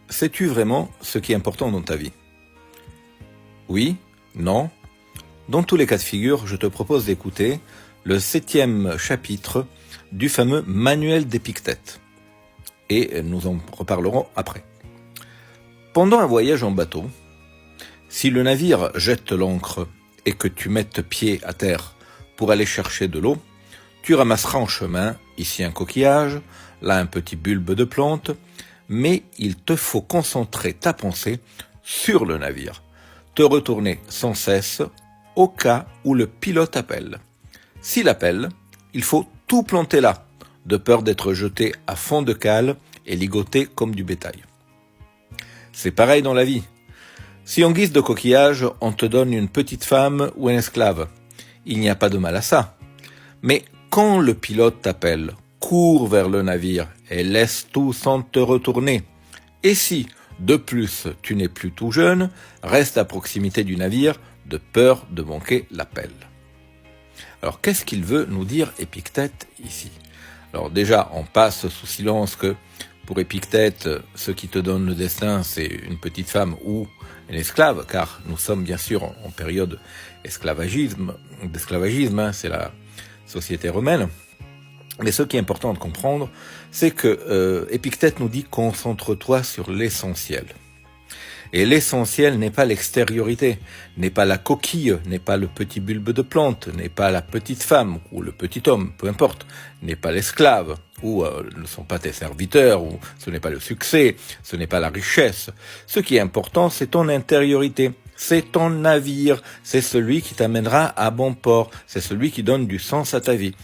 Sais-tu vraiment ce qui est important dans ta vie? Oui? Non? Dans tous les cas de figure, je te propose d'écouter le 7e chapitre du fameux Manuel d'Épictète. Et nous en reparlerons après. Pendant un voyage en bateau, si le navire jette l'ancre et que tu mettes pied à terre pour aller chercher de l'eau, tu ramasseras en chemin, ici un coquillage, là un petit bulbe de plante, mais il te faut concentrer ta pensée sur le navire, te retourner sans cesse au cas où le pilote appelle. S'il appelle, il faut tout planter là, de peur d'être jeté à fond de cale et ligoté comme du bétail. C'est pareil dans la vie. Si en guise de coquillage, on te donne une petite femme ou un esclave, il n'y a pas de mal à ça. Mais quand le pilote t'appelle, cours vers le navire et laisse tout sans te retourner. Et si, de plus, tu n'es plus tout jeune, reste à proximité du navire de peur de manquer l'appel. Alors qu'est-ce qu'il veut nous dire Épictète ici? Alors déjà, on passe sous silence que pour Épictète, ce qui te donne le destin, c'est une petite femme ou un esclave, car nous sommes bien sûr en période d'esclavagisme, c'est la société romaine. Mais ce qui est important de comprendre, c'est que Épictète nous dit concentre-toi sur l'essentiel. Et l'essentiel n'est pas l'extériorité, n'est pas la coquille, n'est pas le petit bulbe de plante, n'est pas la petite femme ou le petit homme, peu importe, n'est pas l'esclave, ou ne sont pas tes serviteurs, ou ce n'est pas le succès, ce n'est pas la richesse. Ce qui est important, c'est ton intériorité, c'est ton navire, c'est celui qui t'amènera à bon port, c'est celui qui donne du sens à ta vie.